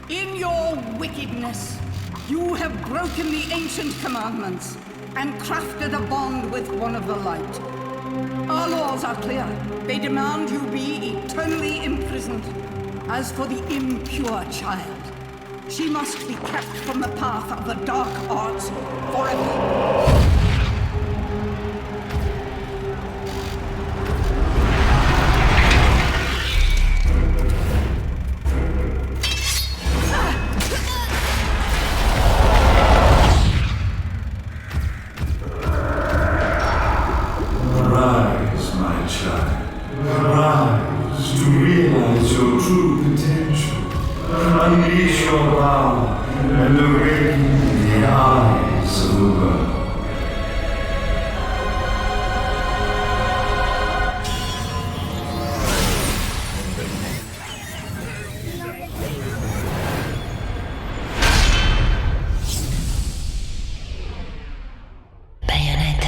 In your wickedness, you have broken the ancient commandments and crafted a bond with one of the light. Our laws are clear. They demand you be eternally imprisoned. As for the impure child, she must be kept from the path of the dark arts forever. Unleash your power and awaken the eyes of the world. Bayonetta.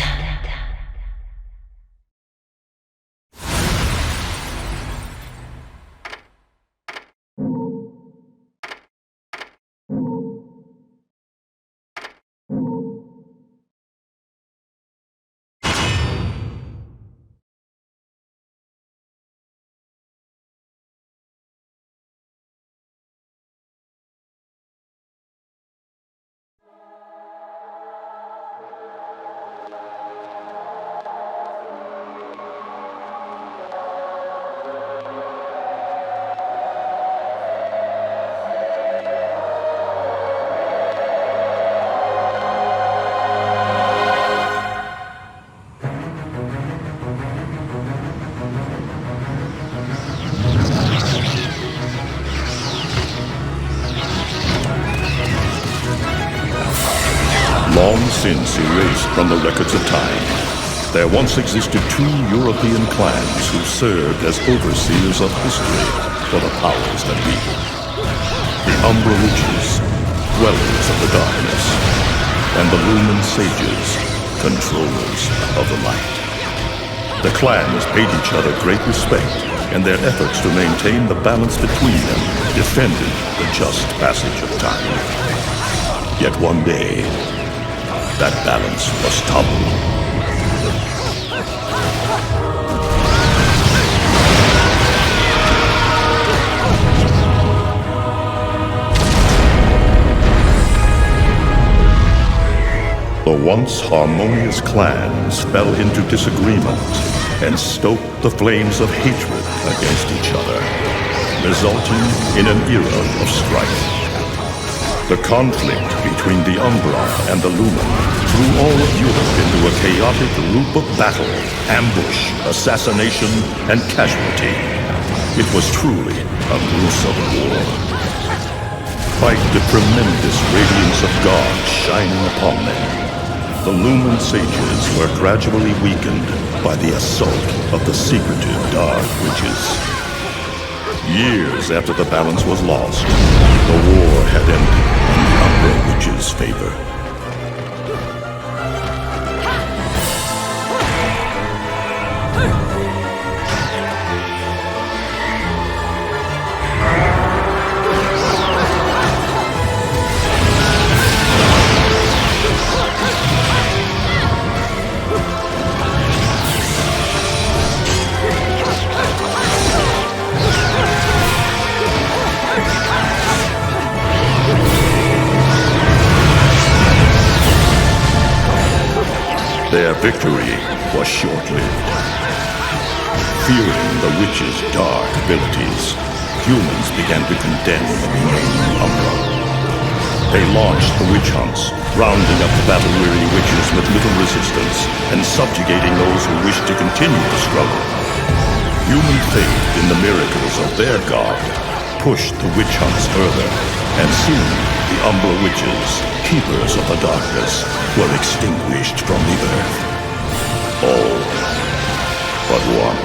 Long since erased from the records of time, there once existed two European clans who served as overseers of history for the powers that be. The Umbra Witches, dwellers of the darkness, and the Lumen Sages, controllers of the light. The clans paid each other great respect, and their efforts to maintain the balance between them defended the just passage of time. Yet one day, that balance was toppled. The once harmonious clans fell into disagreement and stoked the flames of hatred against each other, resulting in an era of strife. The conflict between the Umbra and the Lumen threw all of Europe into a chaotic loop of battle, ambush, assassination, and casualty. It was truly a gruesome war. Despite the tremendous radiance of God shining upon them, the Lumen Sages were gradually weakened by the assault of the secretive Dark Witches. Years after the balance was lost, the war had ended in the Umbra Witches' favor. Their victory was short-lived. Fearing the witches' dark abilities, humans began to condemn the remaining Umbra. They launched the witch hunts, rounding up battle-weary witches with little resistance and subjugating those who wished to continue the struggle. Human faith in the miracles of their god pushed the witch hunts further, and soon the Umbra witches, keepers of the darkness, were extinguished from the earth. All but one.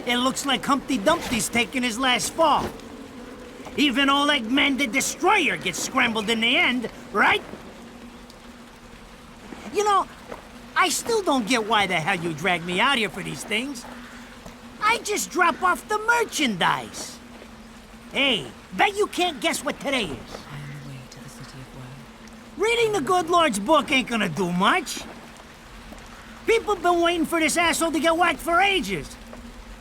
It looks like Humpty Dumpty's taking his last fall. Even old Eggman the Destroyer gets scrambled in the end, right? You know, I still don't get why the hell you dragged me out here for these things. I just drop off the merchandise. Hey, bet you can't guess what today is. I am the way to the city of woe. Reading the good Lord's book ain't gonna do much. People been waiting for this asshole to get whacked for ages.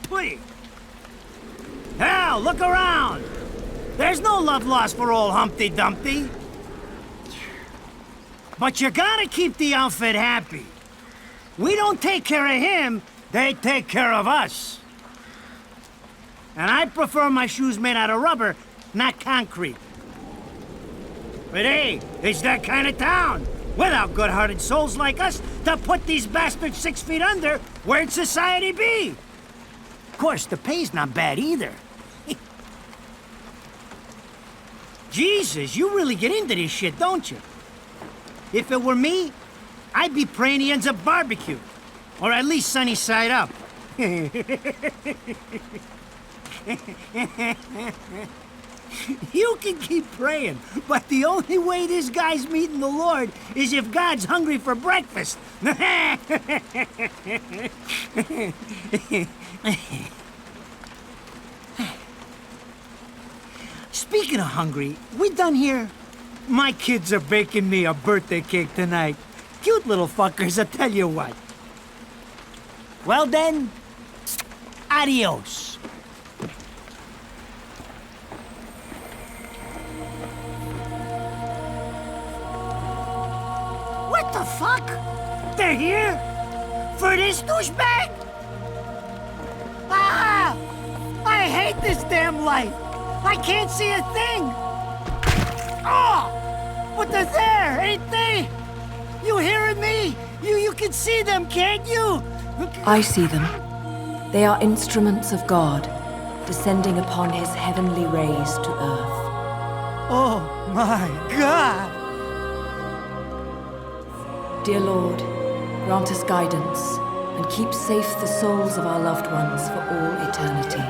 Please. Hell, look around. There's no love lost for old Humpty Dumpty. But you gotta keep the outfit happy. We don't take care of him, they take care of us. And I prefer my shoes made out of rubber, not concrete. But hey, it's that kind of town. Without good-hearted souls like us to put these bastards 6 feet under, where'd society be? Of course, the pay's not bad either. Jesus, you really get into this shit, don't you? If it were me, I'd be praying he ends up barbecued. Or at least sunny side up. You can keep praying, but the only way this guy's meeting the Lord is if God's hungry for breakfast. Speaking of hungry, we done here? My kids are baking me a birthday cake tonight. Cute little fuckers, I tell you what. Well then, adios. What the fuck? They're here? For this douchebag? Ah! I this damn light! I can't see a thing! Oh! But they're there, ain't they? You hearing me? You can see them, can't you? I see them. They are instruments of God, descending upon his heavenly rays to earth. Oh my God! Dear Lord, grant us guidance and keep safe the souls of our loved ones for all eternity.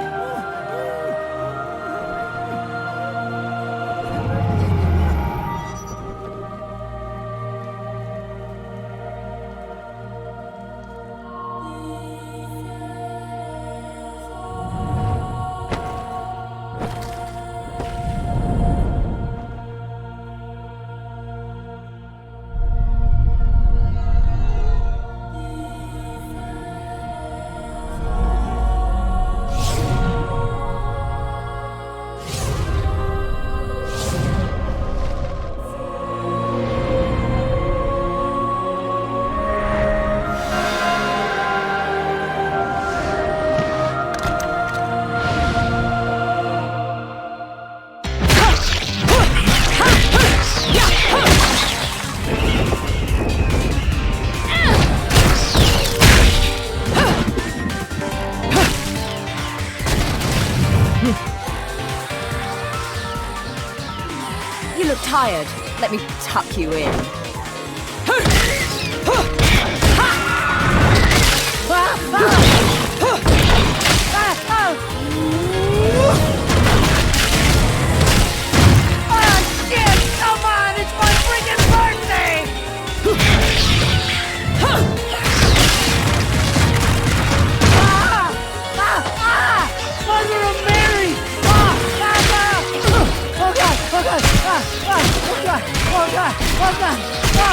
You look tired. Let me tuck you in. Shit! Come on! It's my freaking birthday! Mother of Mary!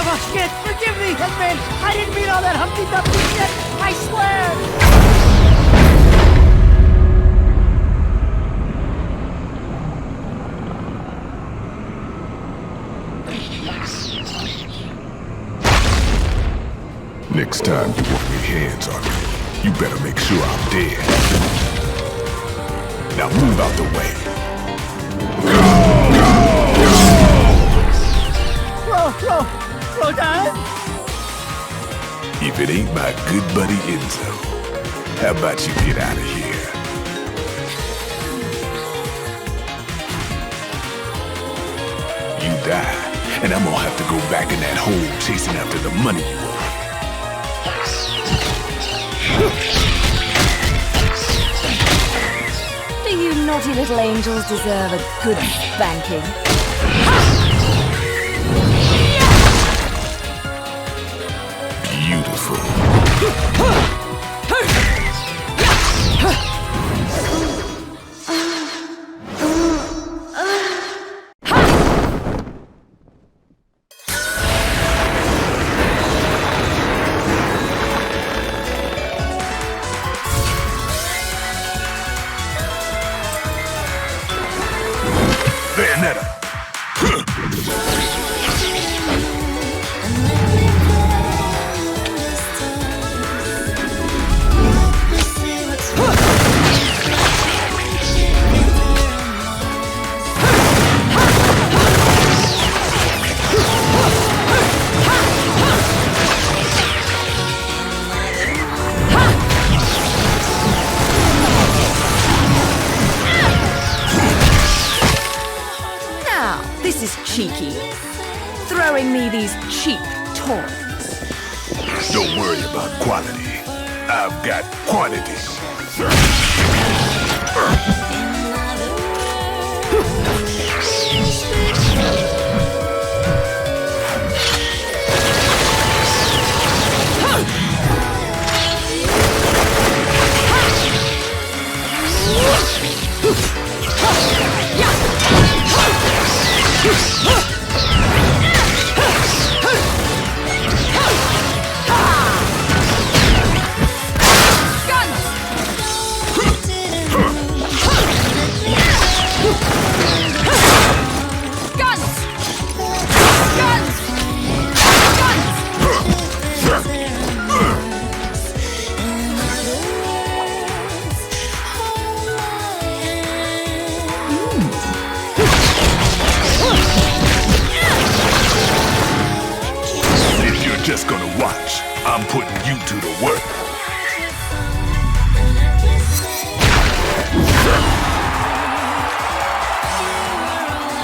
Oh shit! Forgive me, man! I didn't mean all that Humpty Dumpty shit! I swear! Next time you want your hands on me, you better make sure I'm dead. Now move out the way. Rodan? If it ain't my good buddy Enzo, how about you get out of here? You die, and I'm gonna have to go back in that hole chasing after the money you owe. Do you naughty little angels deserve a good spanking? Beautiful. Bayonetta. This is cheeky. Throwing me these cheap toys. Don't worry about quality. I've got quantity. just gonna watch. I'm putting you to the work.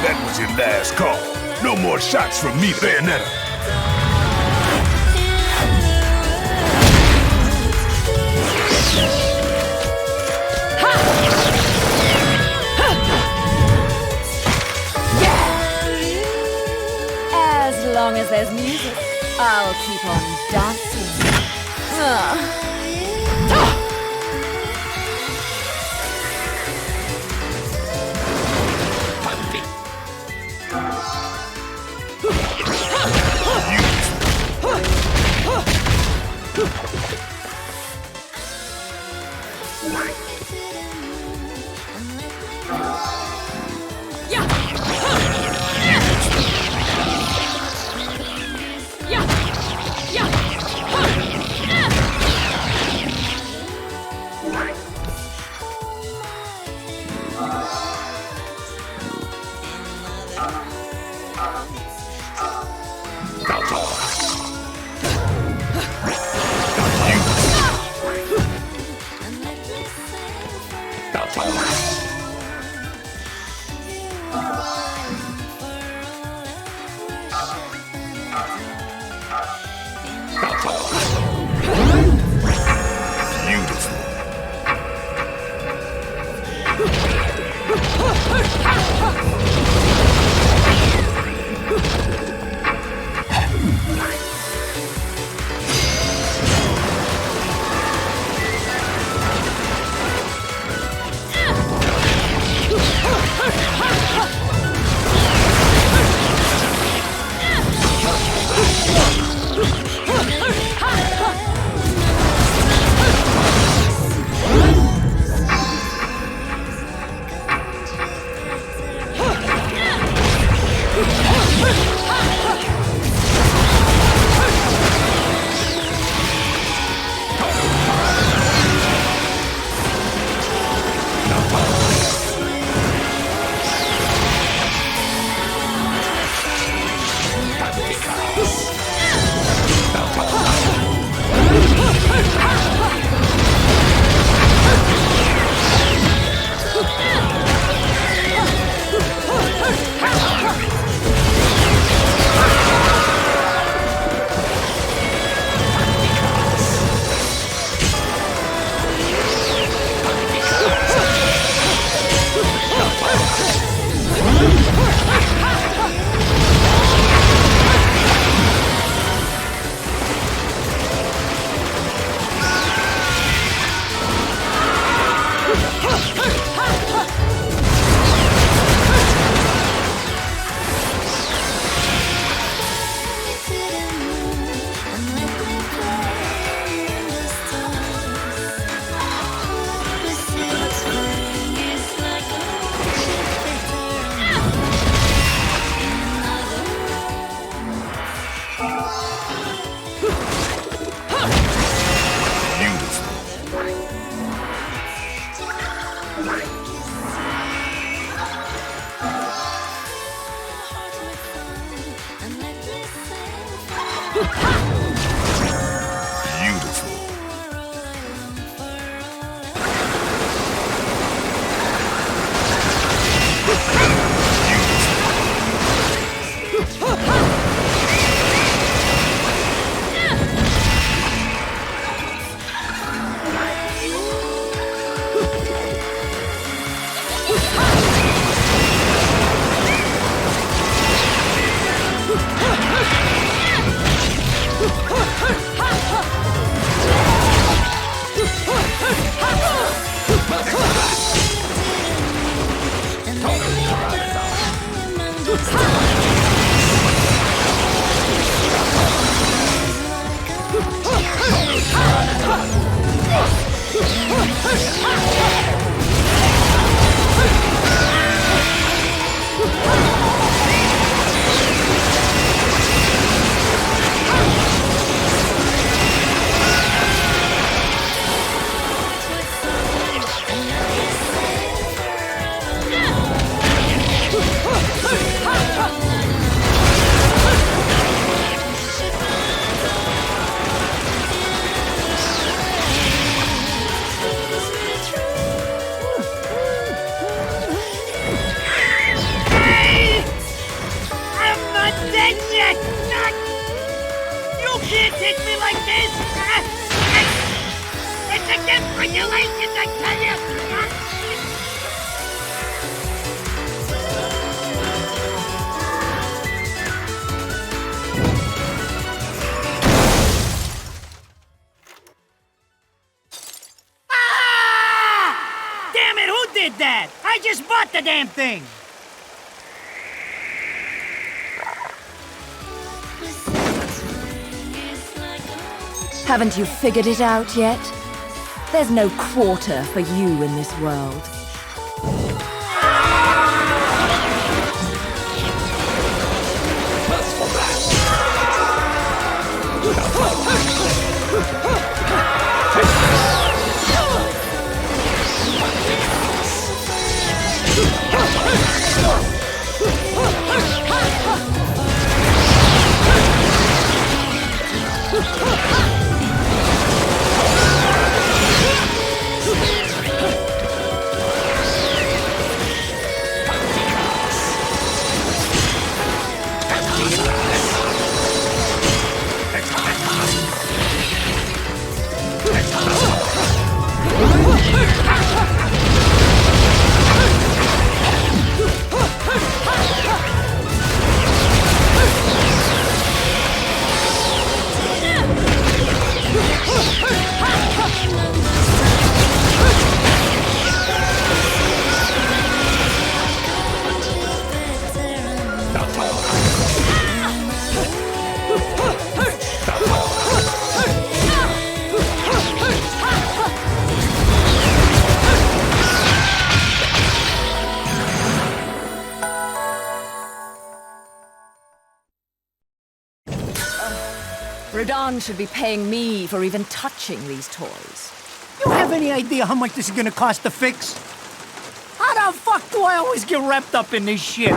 That was your last call. No more shots from me, Bayonetta. As long as there's music, I'll keep on dancing. Beautiful. like this? It's against regulations, I tell you! Ah! Damn it, who did that? I just bought the damn thing! Haven't you figured it out yet? There's no quarter for you in this world. Rodan should be paying me for even touching these toys. You have any idea how much this is gonna cost to fix? How the fuck do I always get wrapped up in this shit?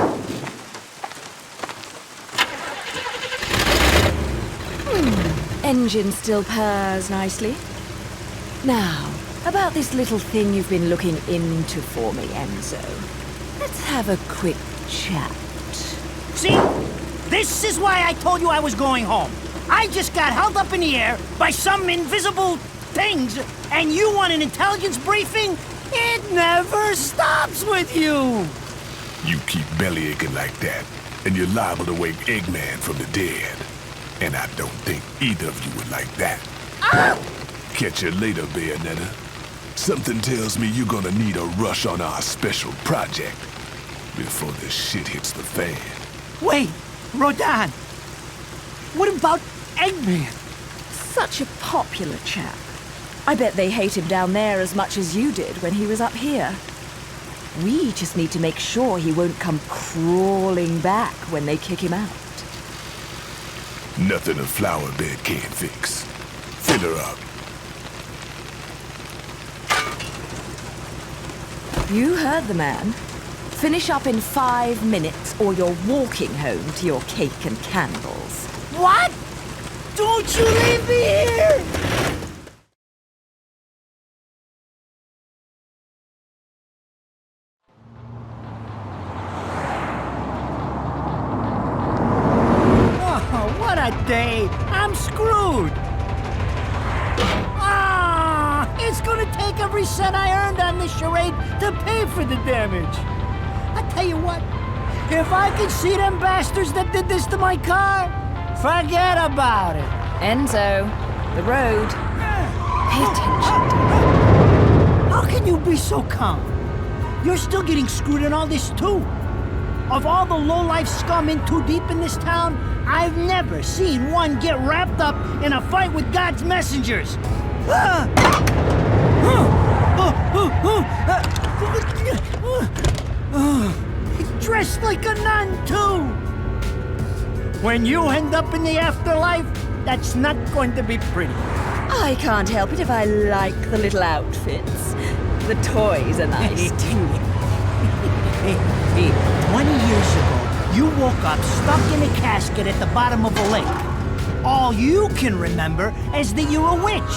Engine still purrs nicely. Now, about this little thing you've been looking into for me, Enzo. Let's have a quick chat. See? This is why I told you I was going home. I just got held up in the air by some invisible things, and you want an intelligence briefing? It never stops with you! You keep bellyaching like that, and you're liable to wake Eggman from the dead. And I don't think either of you would like that. Ah! Catch you later, Bayonetta. Something tells me you're gonna need a rush on our special project before this shit hits the fan. Wait, Rodan. What about Eggman? Such a popular chap. I bet they hate him down there as much as you did when he was up here. We just need to make sure he won't come crawling back when they kick him out. Nothing a flower bed can't fix. Fill her up. You heard the man. Finish up in 5 minutes or you're walking home to your cake and candles. What? Don't you leave me here! Oh, what a day! I'm screwed! Ah! It's gonna take every cent I earned on this charade to pay for the damage. I tell you what, if I could see them bastards that did this to my car, forget about it. Enzo, the road. Pay attention. How can you be so calm? You're still getting screwed in all this too. Of all the low-life scum in too deep in this town, I've never seen one get wrapped up in a fight with God's messengers. Dressed like a nun, too! When you end up in the afterlife, that's not going to be pretty. I can't help it if I like the little outfits. The toys are nice, too. Hey, 20 years ago, you woke up stuck in a casket at the bottom of a lake. All you can remember is that you're a witch.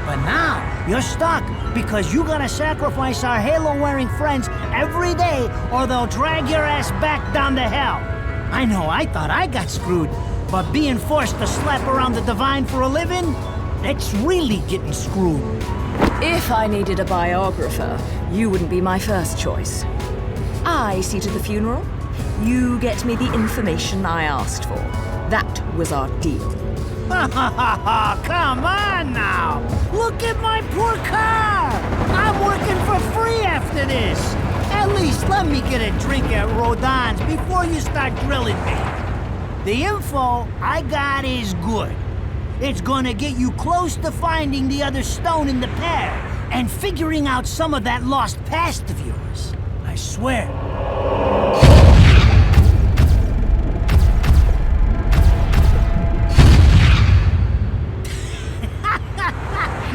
But now, you're stuck because you gotta sacrifice our halo-wearing friends every day or they'll drag your ass back down to hell. I know, I thought I got screwed, But being forced to slap around the divine for a living, that's really getting screwed. If I needed a biographer, you wouldn't be my first choice. I see to the funeral. You get me the information I asked for. That was our deal. Come on now! Look at my poor car! I'm working for free after this! At least let me get a drink at Rodin's before you start grilling me. The info I got is good. It's gonna get you close to finding the other stone in the pair and figuring out some of that lost past of yours. I swear.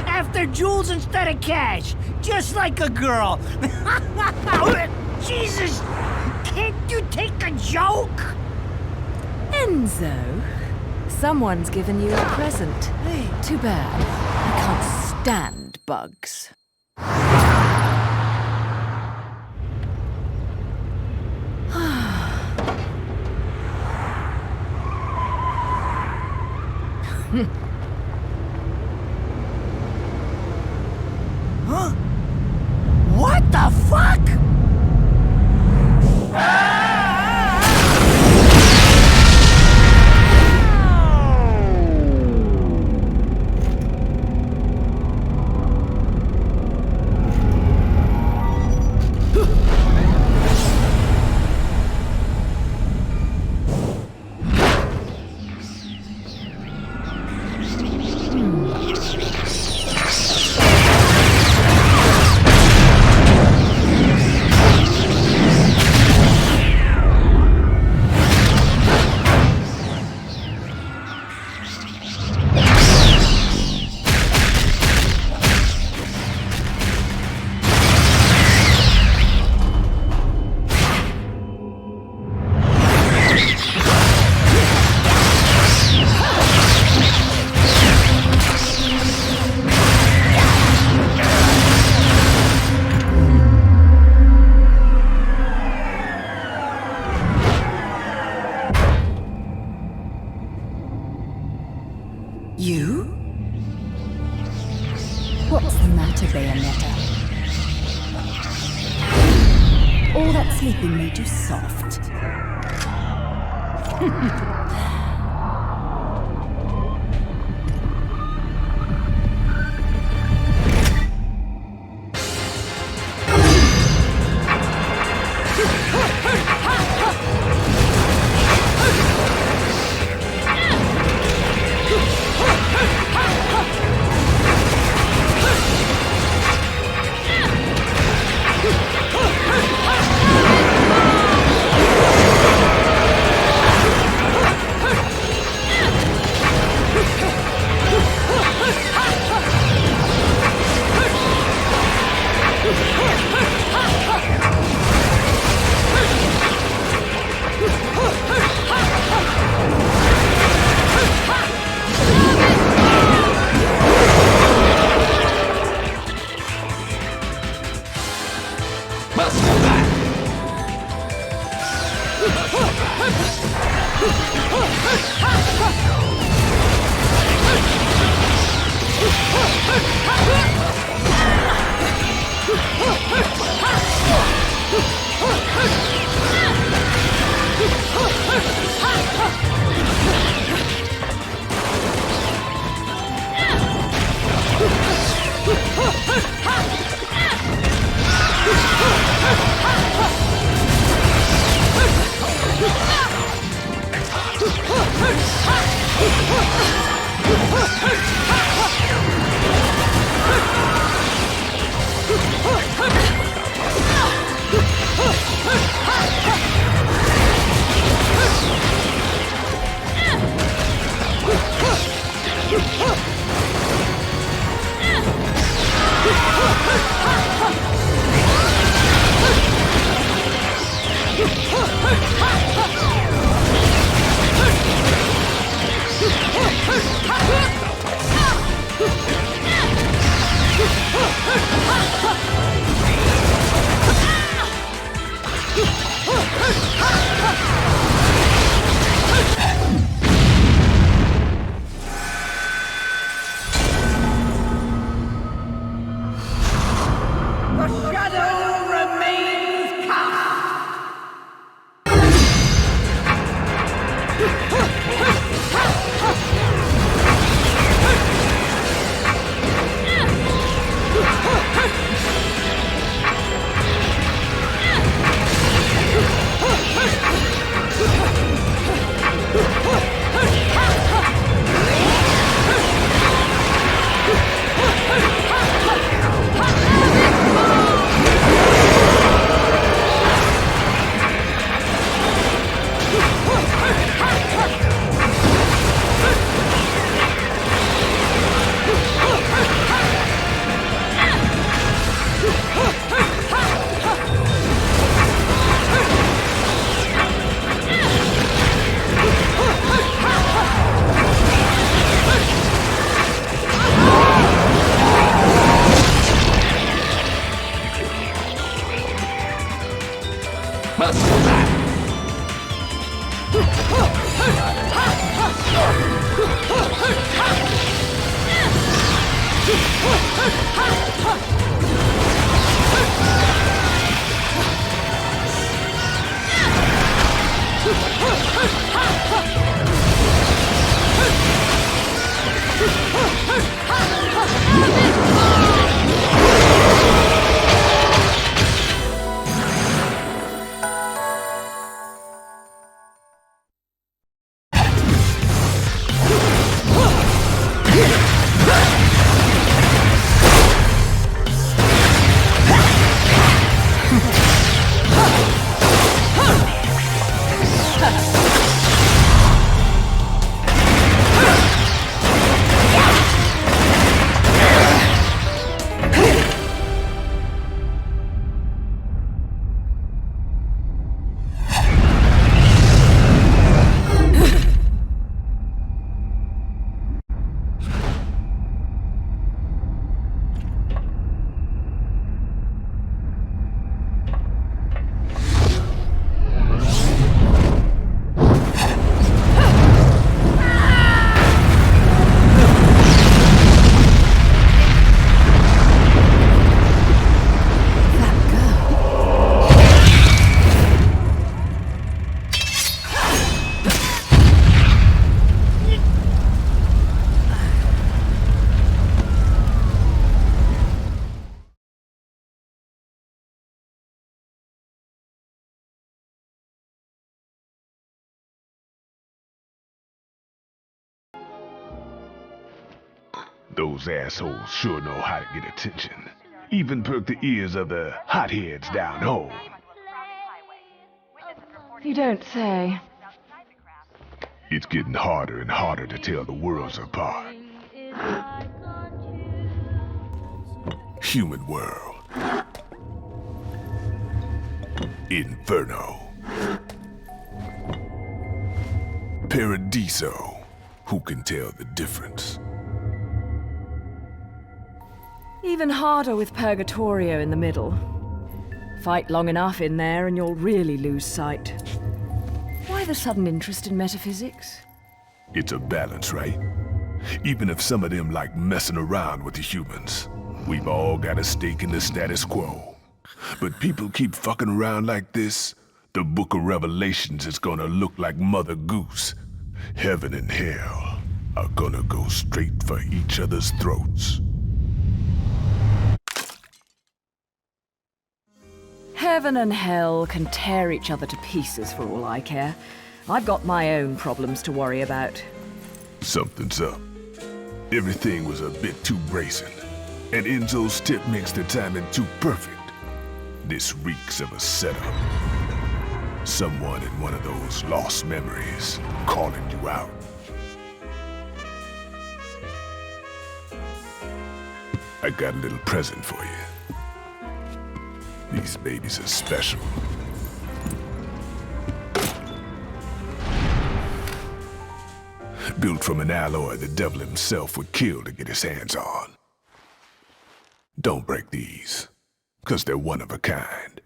After jewels instead of cash, just like a girl. Jesus, can't you take a joke? Enzo, someone's given you a present. Hey. Too bad. I can't stand bugs. Huh? What the fuck? You? What's the matter, Bayonetta? All that sleeping made you soft. Those assholes sure know how to get attention. Even perk the ears of the hotheads down home. You don't say. It's getting harder and harder to tell the worlds apart. Human world. Inferno. Paradiso. Who can tell the difference? Even harder with Purgatorio in the middle. Fight long enough in there and you'll really lose sight. Why the sudden interest in metaphysics? It's a balance, right? Even if some of them like messing around with the humans, we've all got a stake in the status quo. But people keep fucking around like this, the Book of Revelations is gonna look like Mother Goose. Heaven and hell are gonna go straight for each other's throats. Heaven and hell can tear each other to pieces for all I care. I've got my own problems to worry about. Something's up. Everything was a bit too brazen, and Enzo's tip makes the timing too perfect. This reeks of a setup. Someone in one of those lost memories calling you out. I got a little present for you. These babies are special. Built from an alloy the devil himself would kill to get his hands on. Don't break these, 'cause they're one of a kind.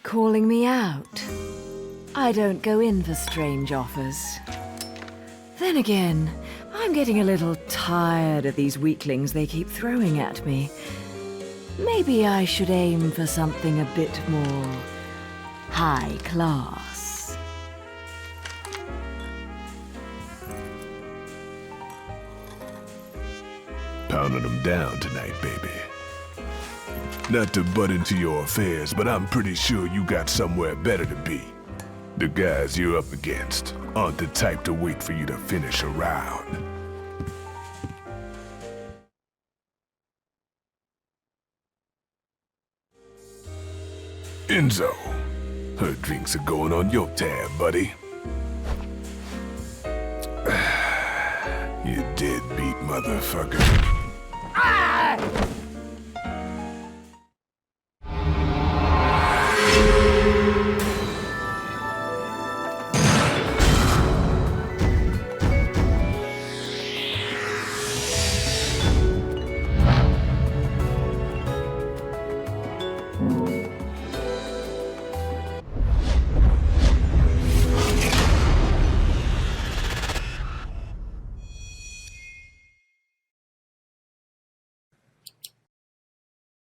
Calling me out? I don't go in for strange offers. Then again, I'm getting a little tired of these weaklings they keep throwing at me. Maybe I should aim for something a bit more high class. Pounding them down tonight, baby. Not to butt into your affairs, but I'm pretty sure you got somewhere better to be. The guys you're up against aren't the type to wait for you to finish a round. Enzo, her drinks are going on your tab, buddy. You deadbeat motherfucker.